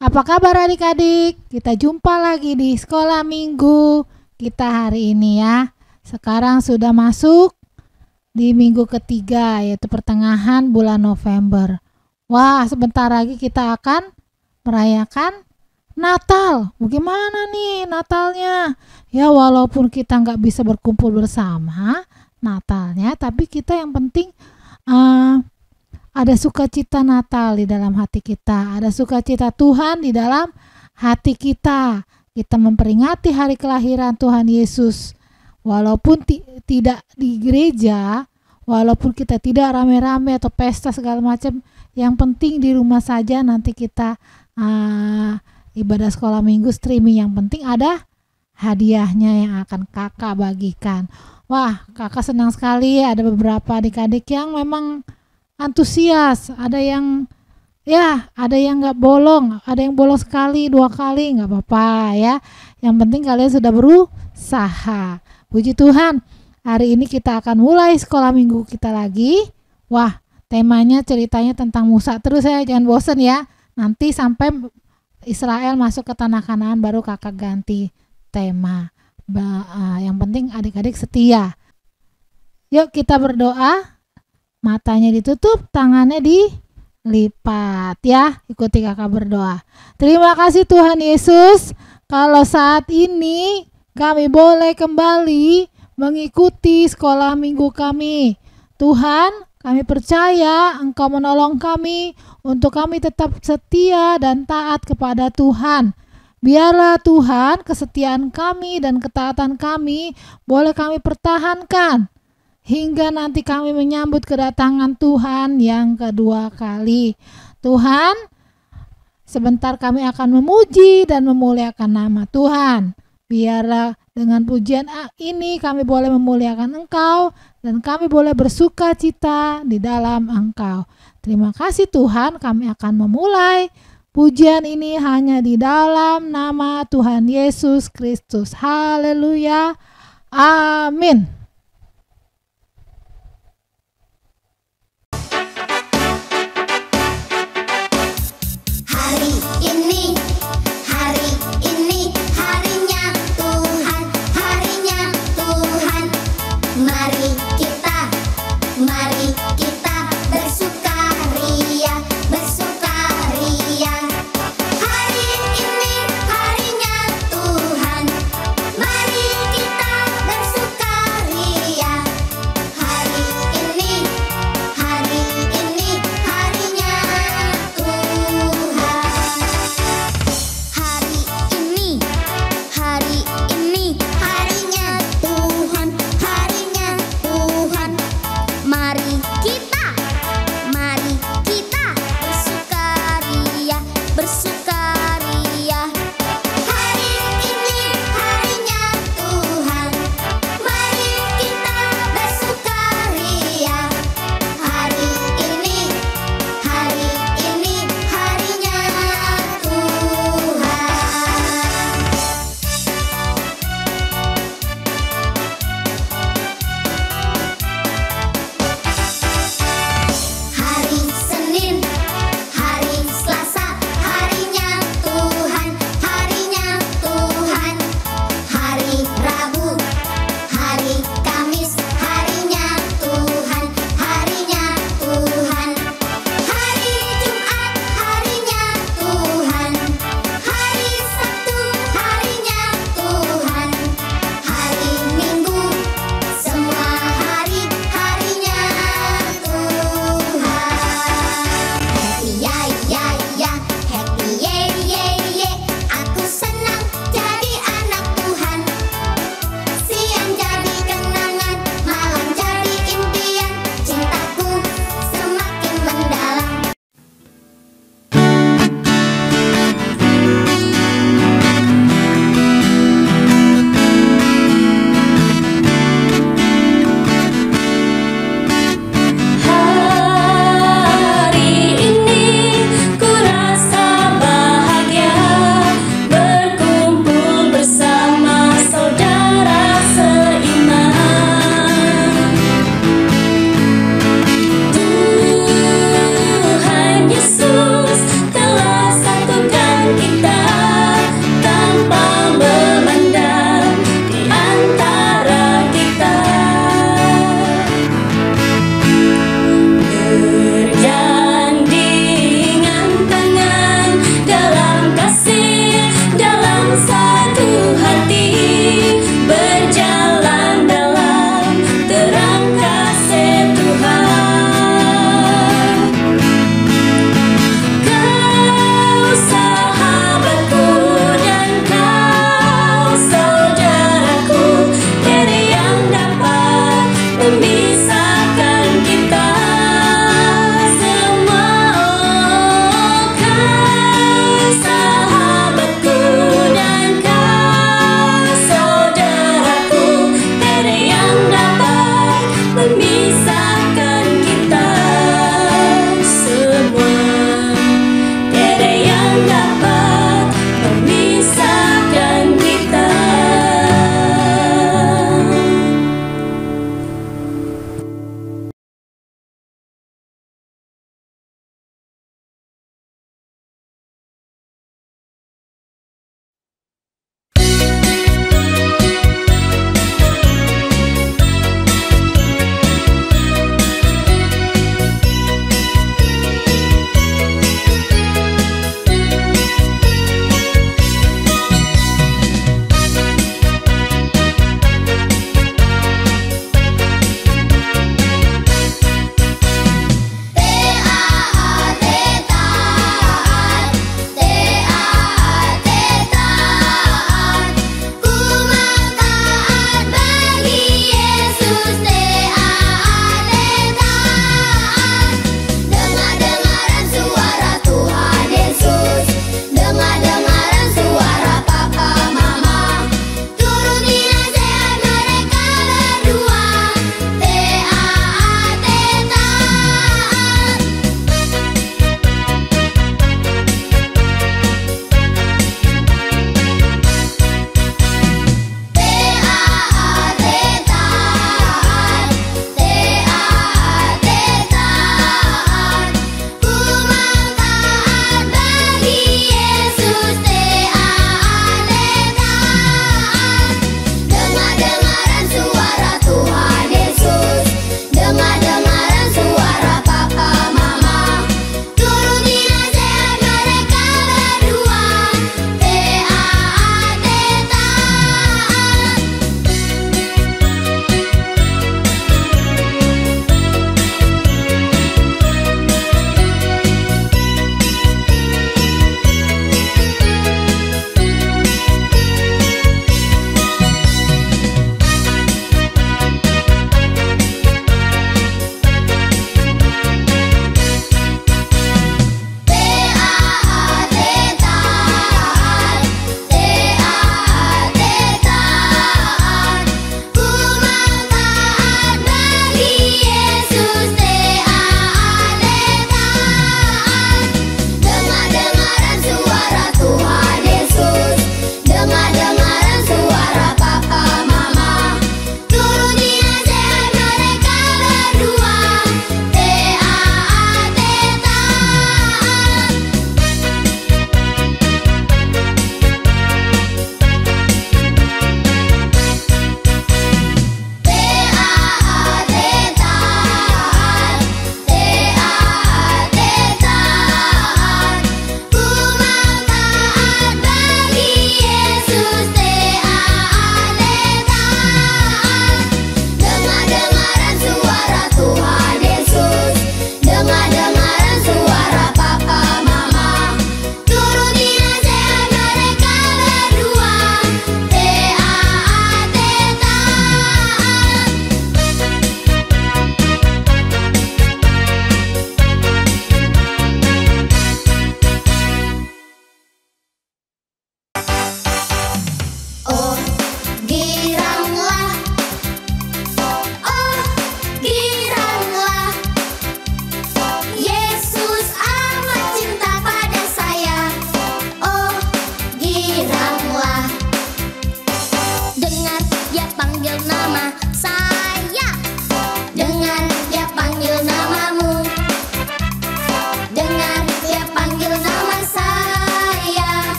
Apa kabar adik-adik? Kita jumpa lagi di sekolah minggu kita hari ini ya. Sekarang sudah masuk di minggu ketiga, yaitu pertengahan bulan November. Wah, sebentar lagi kita akan merayakan Natal. Bagaimana nih Natalnya? Ya walaupun kita nggak bisa berkumpul bersama Natalnya, tapi kita yang penting ada sukacita Natal di dalam hati kita, ada sukacita Tuhan di dalam hati kita. Kita memperingati hari kelahiran Tuhan Yesus. Walaupun tidak di gereja, walaupun kita tidak rame-rame atau pesta segala macam, yang penting di rumah saja nanti kita ibadah sekolah minggu streaming. Yang penting ada hadiahnya yang akan kakak bagikan. Wah, kakak senang sekali ada beberapa adik-adik yang memang antusias, ada yang nggak bolong, ada yang bolong sekali, 2 kali, nggak apa-apa ya. Yang penting kalian sudah berusaha. Puji Tuhan, hari ini kita akan mulai sekolah minggu kita lagi. Wah, temanya ceritanya tentang Musa terus ya, jangan bosen ya. Nanti sampai Israel masuk ke tanah Kanaan baru kakak ganti tema. Yang penting adik-adik setia. Yuk kita berdoa. Matanya ditutup, tangannya dilipat ya. Ikuti kakak berdoa. Terima kasih Tuhan Yesus, kalau saat ini kami boleh kembali mengikuti sekolah minggu kami. Tuhan, kami percaya Engkau menolong kami untuk kami tetap setia dan taat kepada Tuhan. Biarlah Tuhan kesetiaan kami dan ketaatan kami boleh kami pertahankan hingga nanti kami menyambut kedatangan Tuhan yang kedua kali. Tuhan, sebentar kami akan memuji dan memuliakan nama Tuhan. Biarlah dengan pujian ini kami boleh memuliakan Engkau dan kami boleh bersuka cita di dalam Engkau. Terima kasih Tuhan, kami akan memulai pujian ini hanya di dalam nama Tuhan Yesus Kristus. Haleluya. Amin. memisahkan kita semua. Oh, kau sahabatku dan kau saudaraku, tiada yang dapat memisahkan kita semua. Tiada yang dapat memisahkan kita.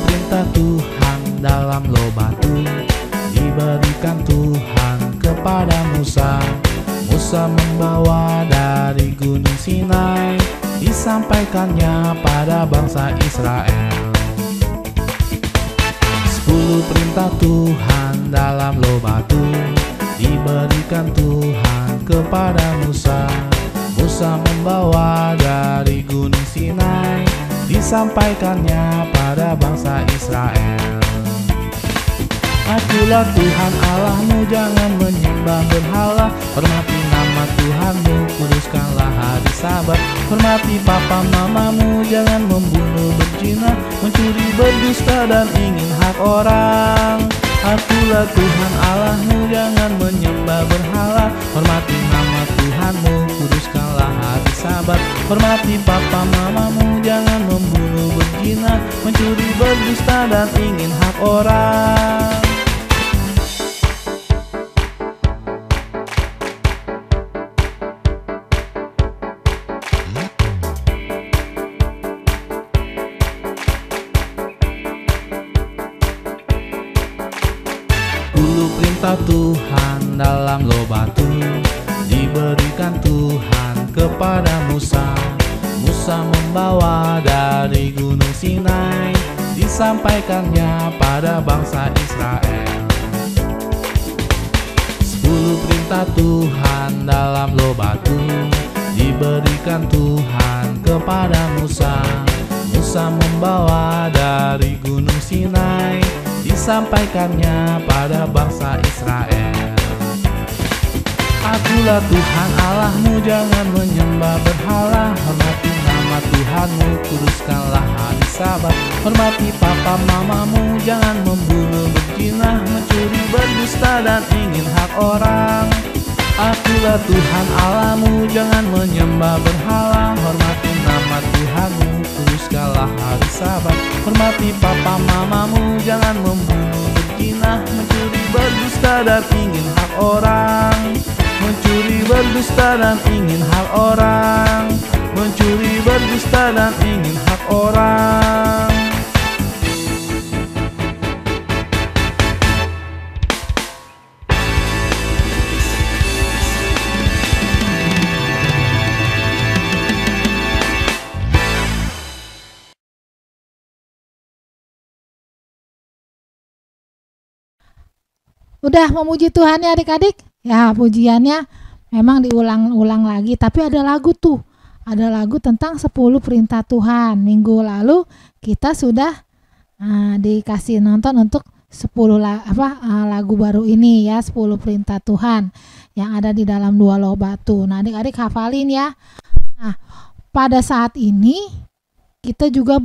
perintah Tuhan dalam loh batu diberikan Tuhan kepada Musa. Musa membawa dari gunung Sinai, disampaikannya pada bangsa Israel. 10 perintah Tuhan dalam loh batu diberikan Tuhan kepada Musa. Musa membawa dari gunung Sinai, disampaikannya pada bangsa Israel. Akulah Tuhan Allahmu, jangan menyembah berhala. Hormati nama Tuhanmu, kuduskanlah hari Sabat. Hormati papa mamamu, jangan membunuh, berzina, mencuri, berdusta, dan ingin hak orang. Akulah Tuhan Allahmu, jangan menyembah berhala. Hormati nama Tuhanmu, kuduskanlah hari Sabat. Hormati papa mamamu, jangan membunuh, berzina, mencuri, berdusta, dan ingin hak orang. 10 perintah Tuhan dalam loh batu diberikan Tuhan kepada Musa. Musa membawa dari gunung Sinai, disampaikannya pada bangsa Israel. 10 perintah Tuhan dalam loh batu diberikan Tuhan kepada Musa. Musa membawa dari gunung Sinai, disampaikannya pada bangsa Israel. Akulah Tuhan Allahmu, jangan menyembah berhala. Hormati nama Tuhanmu, kuduskanlah hari Sabat. Hormati papa mamamu, jangan membunuh, berzina, mencuri, berdusta, dan ingin hak orang. Akulah Tuhan Allahmu, jangan menyembah berhala. Hormati nama Tuhanmu, kuduskanlah hari Sabat. Hormati papa mamamu, jangan membunuh, berzina, mencuri, berdusta, dan ingin hak orang. Mencuri, berdusta, dan ingin hak orang. Mencuri, berdusta, dan ingin hak orang. Udah memuji Tuhan ya adik-adik? Ya, pujiannya memang diulang-ulang lagi, tapi ada lagu tuh. Ada lagu tentang 10 perintah Tuhan. Minggu lalu kita sudah dikasih nonton untuk 10 lagu baru ini ya, 10 perintah Tuhan yang ada di dalam 2 loh batu. Nah, adik-adik hafalin ya. Nah, pada saat ini kita juga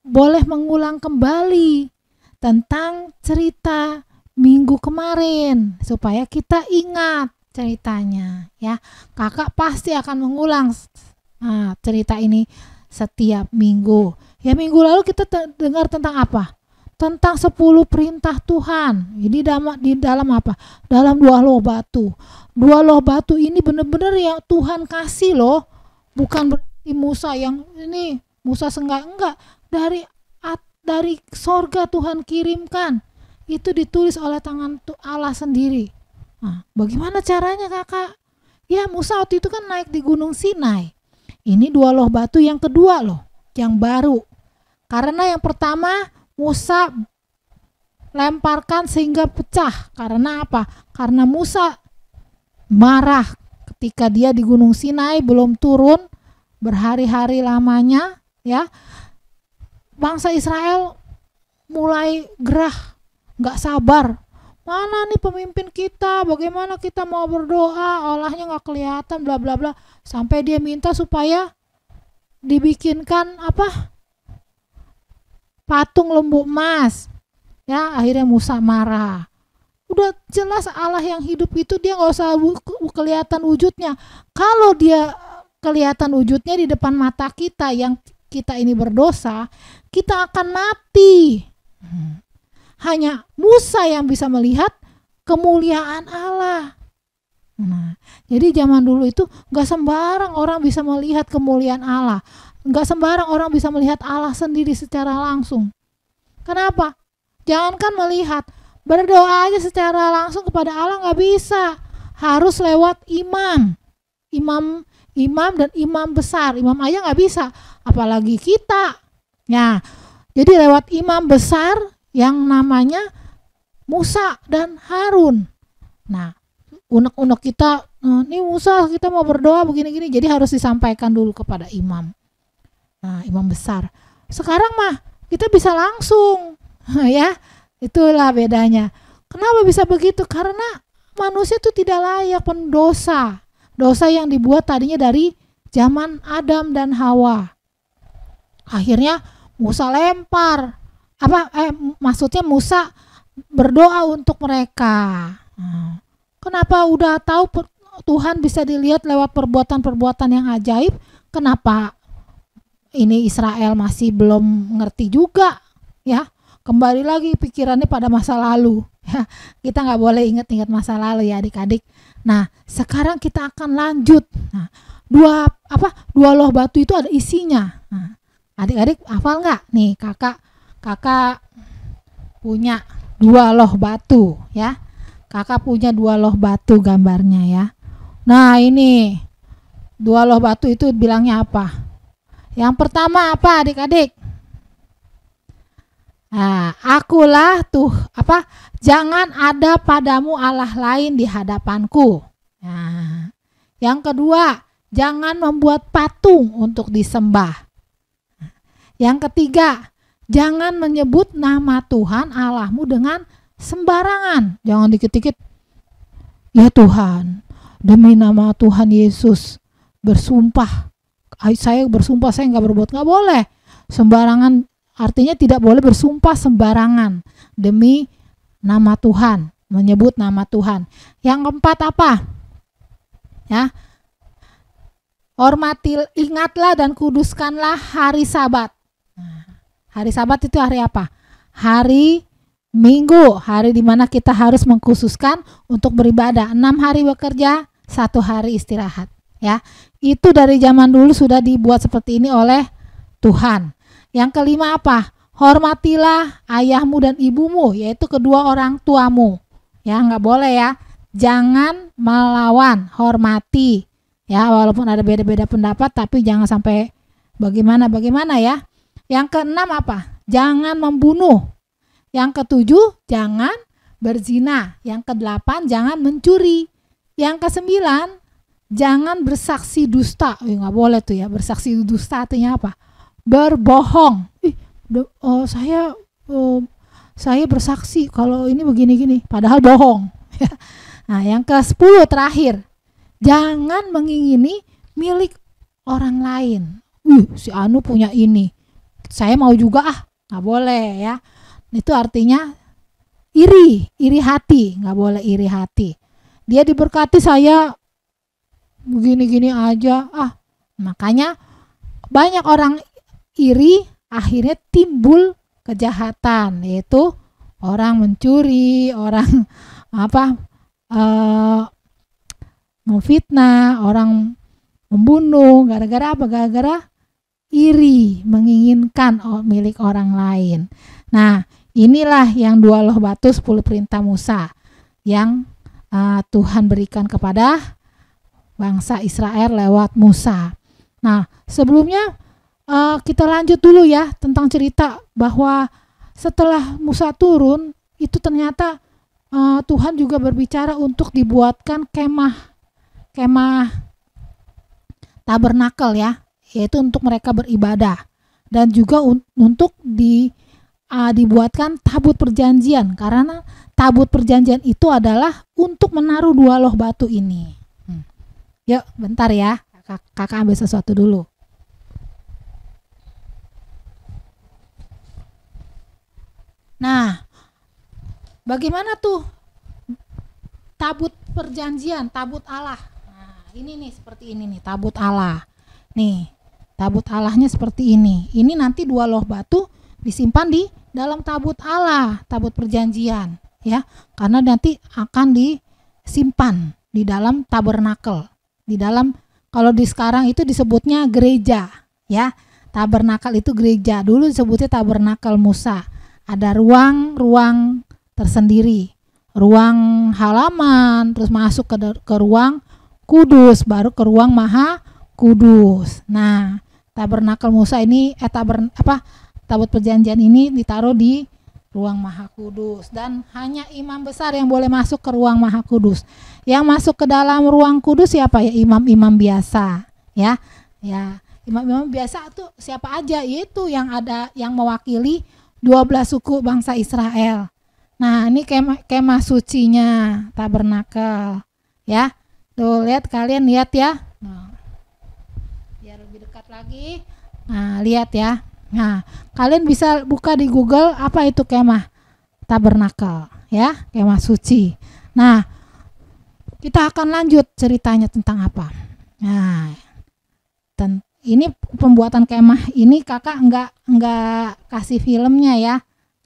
boleh mengulang kembali tentang cerita minggu kemarin supaya kita ingat ceritanya ya. Kakak pasti akan mengulang cerita ini setiap minggu. Ya, minggu lalu kita dengar tentang apa? Tentang 10 perintah Tuhan. Ini di dalam apa? Dalam 2 loh batu. 2 loh batu ini benar-benar yang Tuhan kasih loh. Bukan berarti Musa yang ini Musa enggak. Dari sorga Tuhan kirimkan. Itu ditulis oleh tangan Allah sendiri. Nah, bagaimana caranya kakak? Ya, Musa waktu itu kan naik di gunung Sinai. Ini 2 loh batu yang kedua loh, yang baru. Karena yang pertama Musa lemparkan sehingga pecah. Karena apa? Karena Musa marah ketika dia di gunung Sinai belum turun berhari-hari lamanya ya. Bangsa Israel mulai gerah, nggak sabar. Mana nih pemimpin kita? Bagaimana kita mau berdoa? Allahnya nggak kelihatan, bla bla bla. Sampai dia minta supaya dibikinkan patung lembu emas. Ya, akhirnya Musa marah. Udah jelas Allah yang hidup itu dia nggak usah kelihatan wujudnya. Kalau dia kelihatan wujudnya di depan mata kita yang kita ini berdosa, kita akan mati. Hanya Musa yang bisa melihat kemuliaan Allah. Nah, jadi zaman dulu itu gak sembarang orang bisa melihat kemuliaan Allah. Gak sembarang orang bisa melihat Allah sendiri secara langsung. Kenapa? Jangankan melihat, berdoa aja secara langsung kepada Allah nggak bisa. Harus lewat imam dan imam besar. Imam aja nggak bisa, apalagi kita. Nah, jadi lewat imam besar yang namanya Musa dan Harun. Nah, unek-unek kita, nih Musa, kita mau berdoa begini-gini, jadi harus disampaikan dulu kepada imam. Nah, imam besar. Sekarang mah kita bisa langsung, ya. Itulah bedanya. Kenapa bisa begitu? Karena manusia itu tidak layak, pendosa. Dosa yang dibuat tadinya dari zaman Adam dan Hawa. Akhirnya Musa lempar. Maksudnya Musa berdoa untuk mereka. Kenapa udah tahu Tuhan bisa dilihat lewat perbuatan-perbuatan yang ajaib? Kenapa ini Israel masih belum ngerti juga, ya? Kembali lagi pikirannya pada masa lalu, ya. Kita nggak boleh ingat-ingat masa lalu ya adik-adik. Nah, sekarang kita akan lanjut. Nah, dua loh batu itu ada isinya. Nah, adik-adik hafal nggak? Nih kakak punya 2 loh batu, ya. Kakak punya 2 loh batu gambarnya, ya. Nah, ini 2 loh batu itu bilangnya apa? Yang pertama apa adik-adik? Nah, akulah jangan ada padamu Allah lain di hadapanku. Nah, yang kedua, jangan membuat patung untuk disembah. Yang ketiga, jangan menyebut nama Tuhan Allahmu dengan sembarangan. Jangan dikit-dikit, ya Tuhan, demi nama Tuhan Yesus bersumpah, saya bersumpah saya nggak berbuat. Nggak boleh sembarangan. Artinya tidak boleh bersumpah sembarangan demi nama Tuhan, menyebut nama Tuhan. Yang keempat apa? Ya, ingatlah dan kuduskanlah hari Sabat. Nah, hari Sabat itu hari apa? Hari Minggu, hari dimana kita harus mengkhususkan untuk beribadah. 6 hari bekerja, 1 hari istirahat. Ya, itu dari zaman dulu sudah dibuat seperti ini oleh Tuhan. Yang kelima apa? Hormatilah ayahmu dan ibumu, yaitu kedua orang tuamu. Ya, nggak boleh ya. Jangan melawan, hormati. Ya, walaupun ada beda-beda pendapat, tapi jangan sampai bagaimana ya. Yang keenam apa? Jangan membunuh. Yang ketujuh, jangan berzina. Yang kedelapan, jangan mencuri. Yang kesembilan, jangan bersaksi dusta. Nggak boleh tuh ya, bersaksi dusta artinya apa? Berbohong. Saya bersaksi kalau ini begini-gini, padahal bohong. Nah, yang ke-10 terakhir, jangan mengingini milik orang lain. Si Anu punya ini, saya mau juga nggak boleh ya. Itu artinya iri hati, nggak boleh iri hati. Dia diberkati, saya begini-gini aja. Makanya banyak orang iri, akhirnya timbul kejahatan, yaitu orang mencuri, orang memfitnah, orang membunuh. Gara-gara apa? Gara-gara iri, menginginkan milik orang lain. Nah, inilah yang 2 loh batu 10 perintah Musa yang Tuhan berikan kepada bangsa Israel lewat Musa. Nah, sebelumnya kita lanjut dulu ya tentang cerita bahwa setelah Musa turun itu ternyata Tuhan juga berbicara untuk dibuatkan kemah tabernakel ya, yaitu untuk mereka beribadah, dan juga untuk dibuatkan tabut perjanjian, karena tabut perjanjian itu adalah untuk menaruh 2 loh batu ini. Yuk bentar ya, kakak ambil sesuatu dulu. Nah, bagaimana tuh tabut perjanjian, tabut Allah? Nah, ini nih seperti ini nih, tabut Allah. Nih, tabut Allahnya seperti ini. Ini nanti 2 loh batu disimpan di dalam tabut Allah, tabut perjanjian, ya. Karena nanti akan disimpan di dalam tabernakel. Di dalam, kalau di sekarang itu disebutnya gereja, ya. Tabernakel itu gereja. Dulu disebutnya tabernakel Musa. ada ruang-ruang tersendiri, ruang halaman, terus masuk ke ruang kudus, baru ke ruang maha kudus. Nah, tabernakel Musa ini tabut perjanjian ini ditaruh di ruang maha kudus, dan hanya imam besar yang boleh masuk ke ruang maha kudus. Yang masuk ke dalam ruang kudus siapa ya? Imam-imam biasa, ya. Imam-imam biasa tuh siapa aja? Yaitu yang ada yang mewakili 12 suku bangsa Israel. Nah, ini kemah sucinya tabernakel, ya. Tuh, kalian lihat ya. Nah, biar lebih dekat lagi. Nah, lihat ya. Nah, kalian bisa buka di Google apa itu kemah tabernakel, ya, kemah suci. Nah, kita akan lanjut ceritanya tentang apa. Nah, ini pembuatan kemah ini kakak enggak kasih filmnya ya,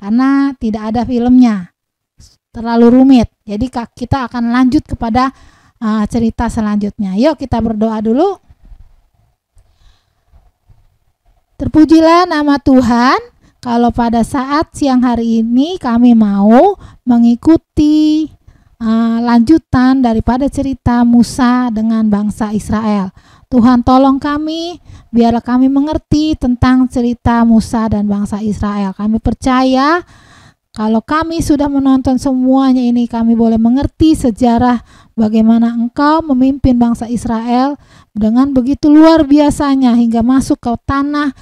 karena tidak ada filmnya, terlalu rumit. Jadi kita akan lanjut kepada cerita selanjutnya. Yuk kita berdoa dulu. Terpujilah nama Tuhan, kalau pada saat siang hari ini kami mau mengikuti lanjutan daripada cerita Musa dengan bangsa Israel. Tuhan tolong kami, biarlah kami mengerti tentang cerita Musa dan bangsa Israel. Kami percaya kalau kami sudah menonton semuanya ini, kami boleh mengerti sejarah bagaimana Engkau memimpin bangsa Israel dengan begitu luar biasanya hingga masuk ke tanah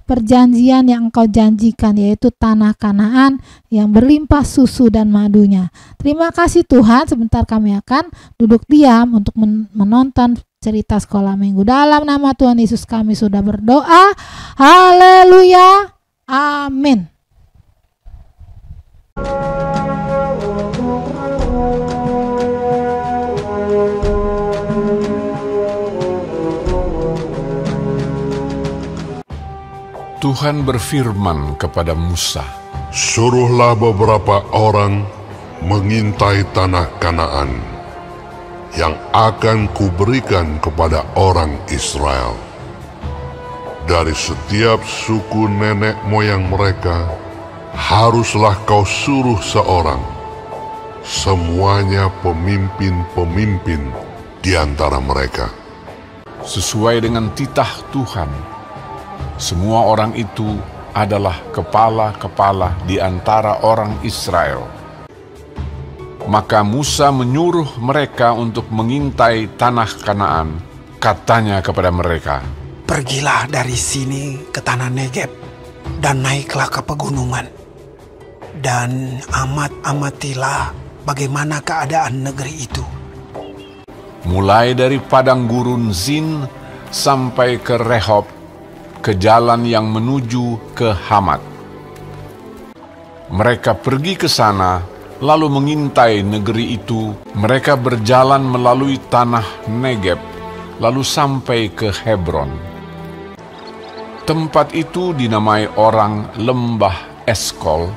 perjanjian yang Engkau janjikan, yaitu tanah Kanaan yang berlimpah susu dan madunya. Terima kasih Tuhan, sebentar kami akan duduk diam untuk menonton cerita sekolah minggu. Dalam nama Tuhan Yesus kami sudah berdoa. Haleluya. Amin. Tuhan berfirman kepada Musa, "Suruhlah beberapa orang mengintai tanah Kanaan yang akan kuberikan kepada orang Israel. Dari setiap suku nenek moyang mereka, haruslah kau suruh seorang, semuanya pemimpin-pemimpin di antara mereka." Sesuai dengan titah Tuhan, semua orang itu adalah kepala-kepala di antara orang Israel. Maka Musa menyuruh mereka untuk mengintai tanah Kanaan. Katanya kepada mereka, "Pergilah dari sini ke tanah Negeb dan naiklah ke pegunungan. Dan amatilah bagaimana keadaan negeri itu. mulai dari padang gurun Zin sampai ke Rehob, ke jalan yang menuju ke Hamat. Mereka pergi ke sana, lalu mengintai negeri itu. Mereka berjalan melalui tanah Negeb, lalu sampai ke Hebron. Tempat itu dinamai orang Lembah Eskol,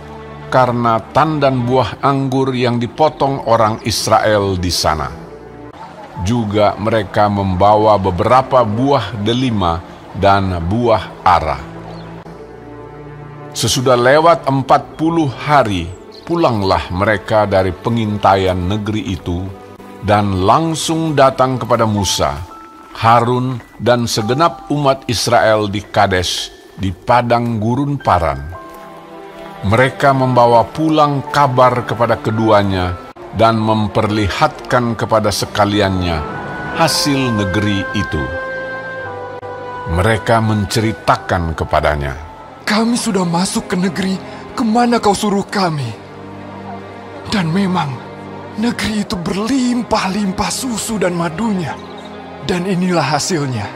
karena tandan buah anggur yang dipotong orang Israel di sana. Juga mereka membawa beberapa buah delima dan buah ara. Sesudah lewat 40 hari, pulanglah mereka dari pengintaian negeri itu, dan langsung datang kepada Musa, Harun, dan segenap umat Israel di Kades, di padang gurun Paran. Mereka membawa pulang kabar kepada keduanya, dan memperlihatkan kepada sekaliannya hasil negeri itu. Mereka menceritakan kepadanya, "Kami sudah masuk ke negeri kemana kau suruh kami. Dan memang negeri itu berlimpah-limpah susu dan madunya. Dan inilah hasilnya.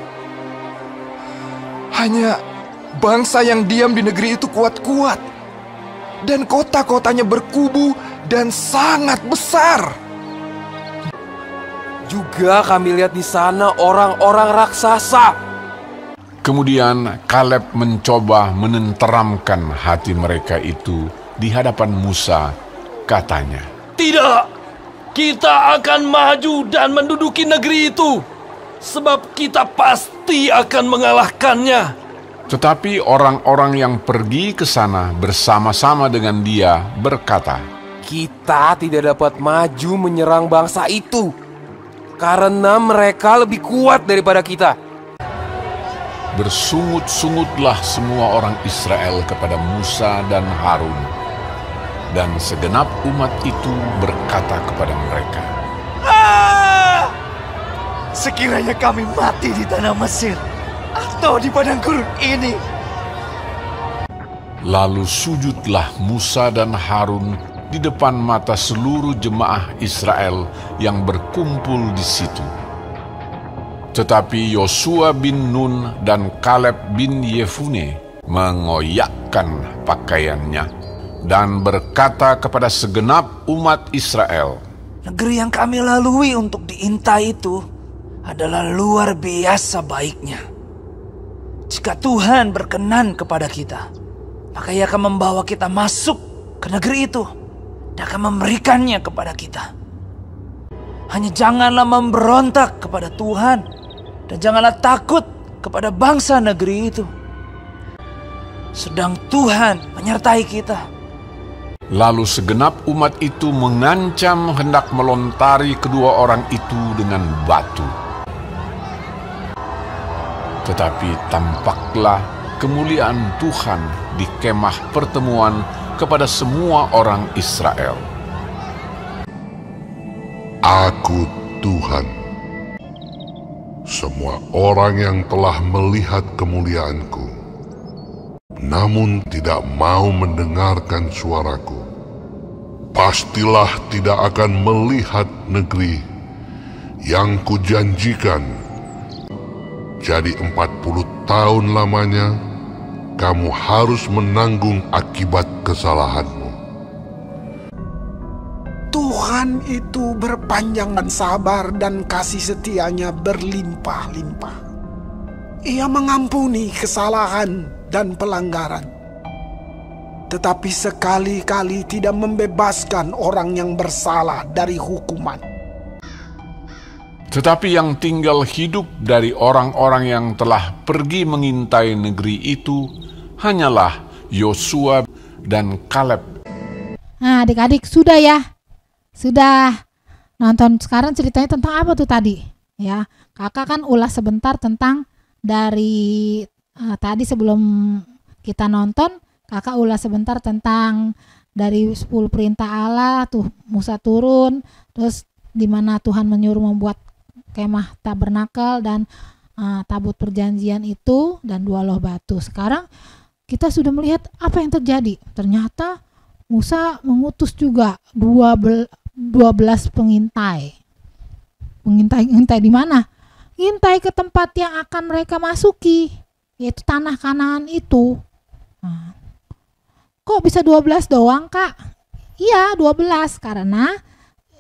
Hanya bangsa yang diam di negeri itu kuat-kuat. Dan kota-kotanya berkubu dan sangat besar. Juga kami lihat di sana orang-orang raksasa." Kemudian Kaleb mencoba menenteramkan hati mereka itu di hadapan Musa. Katanya, "Tidak, kita akan maju dan menduduki negeri itu, sebab kita pasti akan mengalahkannya. Tetapi orang-orang yang pergi ke sana bersama-sama dengan dia berkata, Kita tidak dapat maju menyerang bangsa itu, karena mereka lebih kuat daripada kita. Bersungut-sungutlah semua orang Israel kepada Musa dan Harun, dan segenap umat itu berkata kepada mereka, Sekiranya kami mati di tanah Mesir atau di padang gurun ini. Lalu sujudlah Musa dan Harun di depan mata seluruh jemaah Israel yang berkumpul di situ. Tetapi Yosua bin Nun dan Kaleb bin Yefune mengoyakkan pakaiannya dan berkata kepada segenap umat Israel, Negeri yang kami lalui untuk diintai itu adalah luar biasa baiknya. Jika Tuhan berkenan kepada kita, maka Ia akan membawa kita masuk ke negeri itu dan akan memberikannya kepada kita. Hanya janganlah memberontak kepada Tuhan dan janganlah takut kepada bangsa negeri itu. Sedang Tuhan menyertai kita. Lalu segenap umat itu mengancam hendak melontari kedua orang itu dengan batu. Tetapi tampaklah kemuliaan Tuhan di kemah pertemuan kepada semua orang Israel. Aku Tuhan. Semua orang yang telah melihat kemuliaanku, namun tidak mau mendengarkan suaraku, pastilah tidak akan melihat negeri yang kujanjikan. Jadi 40 tahun lamanya kamu harus menanggung akibat kesalahanmu. Tuhan itu berpanjangan sabar dan kasih setianya berlimpah-limpah. Ia mengampuni kesalahan dan pelanggaran, tetapi sekali-kali tidak membebaskan orang yang bersalah dari hukuman. Tetapi yang tinggal hidup dari orang-orang yang telah pergi mengintai negeri itu hanyalah Yosua dan Kaleb. Nah, adik-adik sudah ya? Sudah nonton sekarang ceritanya tentang apa tuh tadi? Ya, kakak kan ulas sebentar tentang dari tadi sebelum kita nonton, kakak ulas sebentar tentang dari 10 perintah Allah tuh Musa turun, terus di mana Tuhan menyuruh membuat kemah tabernakel dan tabut perjanjian itu dan 2 loh batu. Sekarang kita sudah melihat apa yang terjadi. Ternyata Musa mengutus juga 12 pengintai. Pengintai di mana? Ngintai ke tempat yang akan mereka masuki, yaitu tanah Kanaan itu. Kok bisa 12 doang, Kak? Iya, 12 karena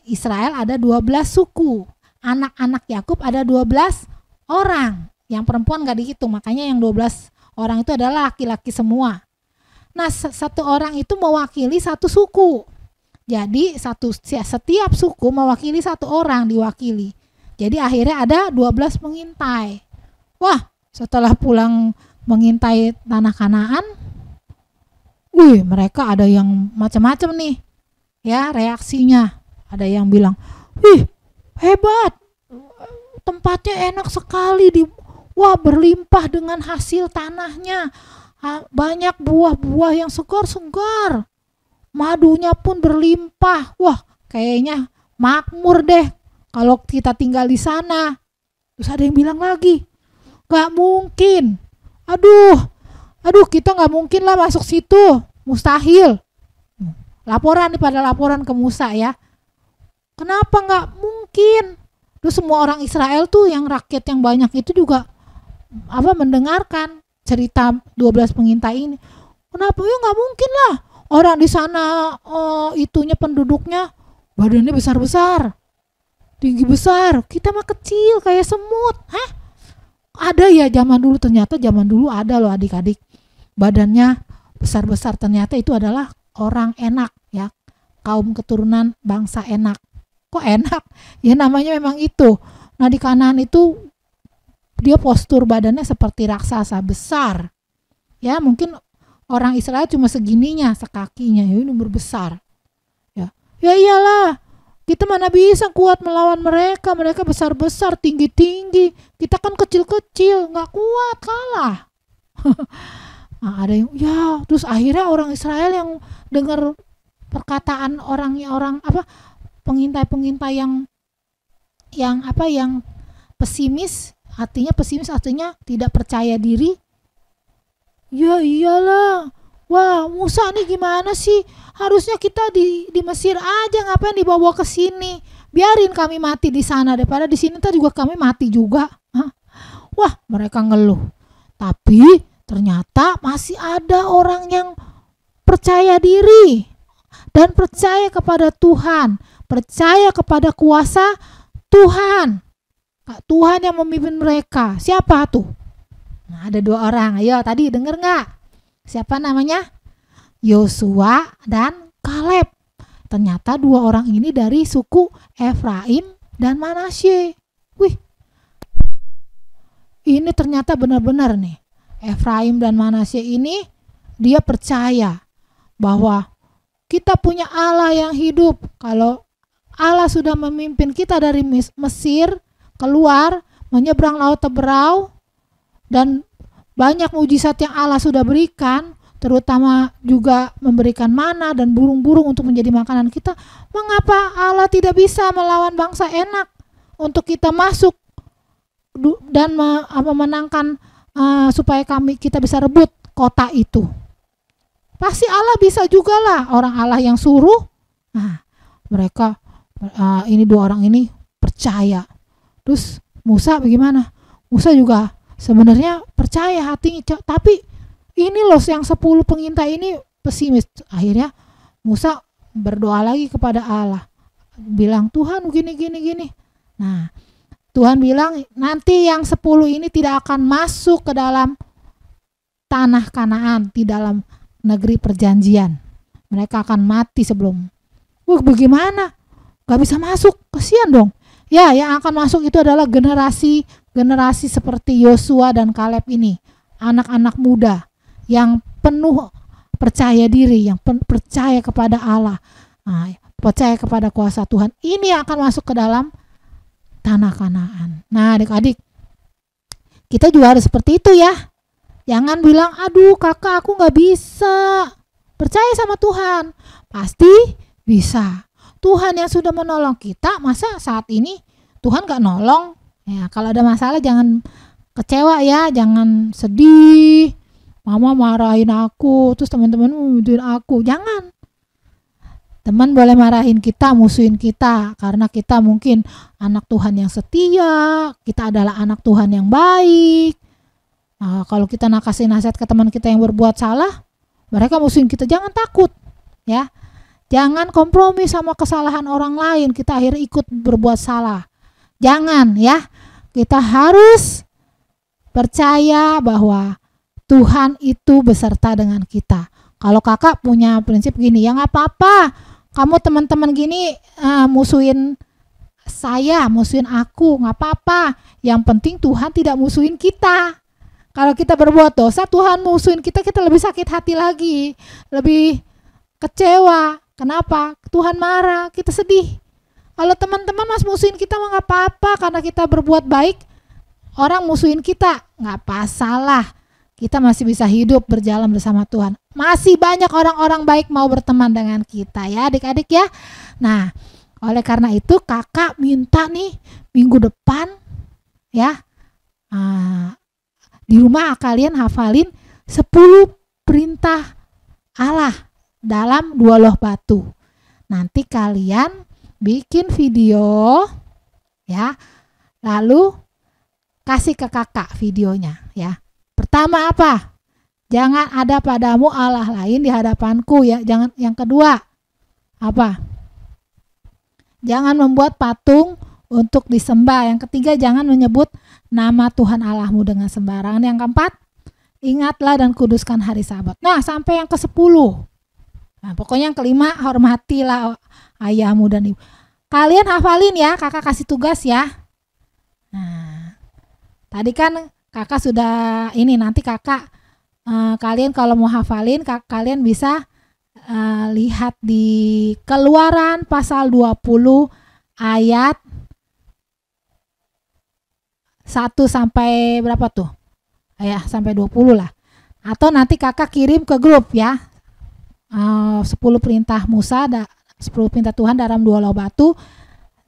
Israel ada 12 suku. Anak-anak Yakub ada 12 orang. Yang perempuan gak dihitung, makanya yang 12 orang itu adalah laki-laki semua. Nah, satu orang itu mewakili satu suku. Jadi setiap suku mewakili satu orang diwakili. Jadi akhirnya ada 12 pengintai. Wah, setelah pulang mengintai tanah Kanaan, mereka ada yang macam-macam nih. Ya, reaksinya. Ada yang bilang, hebat, tempatnya enak sekali, berlimpah dengan hasil tanahnya, banyak buah-buah yang segar-segar, madunya pun berlimpah, kayaknya makmur deh kalau kita tinggal di sana. Terus ada yang bilang lagi, gak mungkin, aduh kita gak mungkin lah masuk situ, mustahil. Laporan ke Musa ya. Kenapa nggak mungkin? Terus semua orang Israel tuh yang rakyat yang banyak itu juga mendengarkan cerita 12 pengintai ini. Kenapa? Ya nggak mungkin lah. Orang di sana itunya penduduknya badannya besar-besar, tinggi besar. Kita mah kecil kayak semut. Ada ya zaman dulu, ternyata zaman dulu ada loh adik-adik. Badannya besar-besar, ternyata itu adalah orang Enak ya. Kaum keturunan bangsa Enak. Kok enak? Ya namanya memang itu. Nah di Kanaan itu dia postur badannya seperti raksasa besar. Ya, mungkin orang Israel cuma segininya, sekakinya, ya ini berbesar. Ya, ya iyalah. Kita mana bisa kuat melawan mereka. Mereka besar-besar, tinggi-tinggi. Kita kan kecil-kecil, nggak kuat, kalah. Nah, ada yang ya, terus akhirnya orang Israel yang dengar perkataan orang pengintai-pengintai yang pesimis, artinya tidak percaya diri. Ya iyalah. Wah, Musa nih gimana sih? Harusnya kita di Mesir aja, ngapain dibawa ke sini? Biarin kami mati di sana daripada di sini ntar juga kami mati juga. Hah? Wah, mereka ngeluh. Tapi ternyata masih ada orang yang percaya diri dan percaya kepada Tuhan, percaya kepada kuasa Tuhan. Tuhan yang memimpin mereka. Siapa tuh? Nah, ada 2 orang. Ayo, tadi denger nggak? Siapa namanya? Yosua dan Kaleb. Ternyata 2 orang ini dari suku Efraim dan Manasye. Wih, ini ternyata benar-benar nih. Efraim dan Manasye ini dia percaya bahwa kita punya Allah yang hidup. Kalau Allah sudah memimpin kita dari Mesir keluar, menyeberang laut Teberau, dan banyak mujizat yang Allah sudah berikan, terutama juga memberikan mana dan burung-burung untuk menjadi makanan kita. Mengapa Allah tidak bisa melawan bangsa Enak untuk kita masuk dan memenangkan supaya kita bisa rebut kota itu? Pasti Allah bisa juga lah, orang Allah yang suruh. Nah, mereka ini 2 orang ini percaya. Terus Musa bagaimana? Musa juga sebenarnya percaya hatinya, tapi ini loh yang 10 pengintai ini pesimis. Akhirnya Musa berdoa lagi kepada Allah, bilang, Tuhan gini. Nah, Tuhan bilang nanti yang 10 ini tidak akan masuk ke dalam tanah Kanaan, di dalam negeri perjanjian. Mereka akan mati sebelum. Wah, bagaimana? Gak bisa masuk, kasihan dong. Ya, yang akan masuk itu adalah generasi seperti Yosua dan Kaleb ini, anak-anak muda yang penuh percaya diri, yang percaya kepada Allah, percaya kepada kuasa Tuhan. Ini yang akan masuk ke dalam tanah Kanaan. Nah, adik-adik, kita juga harus seperti itu ya. Jangan bilang, aduh kakak aku gak bisa. Percaya sama Tuhan, pasti bisa. Tuhan yang sudah menolong kita, masa saat ini Tuhan gak nolong? Ya, kalau ada masalah jangan kecewa ya, jangan sedih. Mama marahin aku, terus teman-teman musuhin aku. Jangan. Teman boleh marahin kita, musuhin kita, karena kita mungkin anak Tuhan yang setia, kita adalah anak Tuhan yang baik. Nah, kalau kita kasih nasihat ke teman kita yang berbuat salah, mereka musuhin kita, jangan takut ya. Jangan kompromi sama kesalahan orang lain, kita akhirnya ikut berbuat salah. Jangan ya. Kita harus percaya bahwa Tuhan itu beserta dengan kita. Kalau kakak punya prinsip gini, ya nggak apa-apa. Kamu teman-teman gini musuhin saya, musuhin aku, nggak apa-apa. Yang penting Tuhan tidak musuhin kita. Kalau kita berbuat dosa, Tuhan musuhin kita, kita lebih sakit hati lagi, lebih kecewa. Kenapa? Tuhan marah, kita sedih. Kalau teman-teman musuhin kita mah nggak apa-apa, karena kita berbuat baik. Orang musuhin kita nggak masalah. Kita masih bisa hidup berjalan bersama Tuhan. Masih banyak orang-orang baik mau berteman dengan kita ya adik-adik ya. Nah, oleh karena itu kakak minta nih minggu depan ya, di rumah kalian hafalin 10 perintah Allah dalam 2 loh batu. Nanti kalian bikin video ya, lalu kasih ke kakak videonya ya. Pertama apa? Jangan ada padamu Allah lain di hadapanku ya. Jangan. Yang kedua apa? Jangan membuat patung untuk disembah. Yang ketiga, jangan menyebut nama Tuhan Allahmu dengan sembarangan. Yang keempat, ingatlah dan kuduskan hari Sabat. Nah, sampai yang ke-10. Nah, pokoknya yang kelima, hormatilah ayahmu dan ibu. Kalian hafalin ya, kakak kasih tugas ya. Nah, tadi kan kakak sudah ini, nanti kakak kalian kalau mau hafalin, kalian bisa lihat di Keluaran pasal 20 ayat 1 sampai berapa tuh? Ya, sampai 20 lah. Atau nanti kakak kirim ke grup ya. 10 perintah Musa, 10 perintah Tuhan dalam 2 loh batu.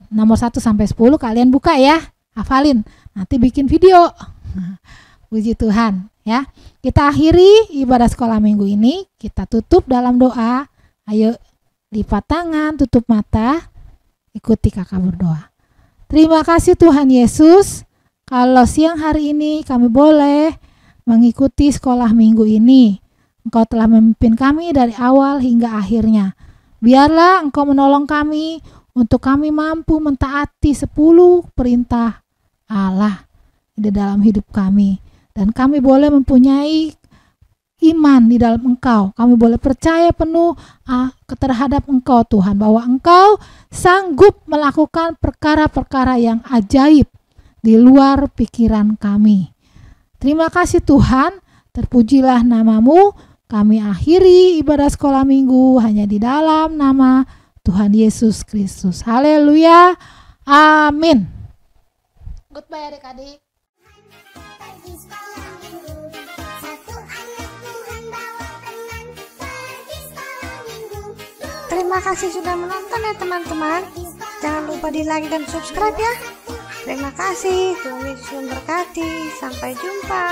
Nomor 1 sampai 10 kalian buka ya. Hafalin. Nanti bikin video. Puji Tuhan ya. Kita akhiri ibadah sekolah minggu ini. Kita tutup dalam doa. Ayo lipat tangan, tutup mata. Ikuti kakak berdoa. Terima kasih Tuhan Yesus. Kalau siang hari ini kami boleh mengikuti sekolah minggu ini. Engkau telah memimpin kami dari awal hingga akhirnya. Biarlah Engkau menolong kami untuk kami mampu mentaati 10 perintah Allah di dalam hidup kami. Dan kami boleh mempunyai iman di dalam Engkau. Kami boleh percaya penuh terhadap Engkau Tuhan. Bahwa Engkau sanggup melakukan perkara-perkara yang ajaib di luar pikiran kami. Terima kasih Tuhan. Terpujilah nama-Mu. Kami akhiri ibadah sekolah minggu hanya di dalam nama Tuhan Yesus Kristus. Haleluya. Amin. Goodbye adik-adik. Terima kasih sudah menonton ya teman-teman. Jangan lupa di like dan subscribe ya. Terima kasih. Tuhan Yesus memberkati. Sampai jumpa.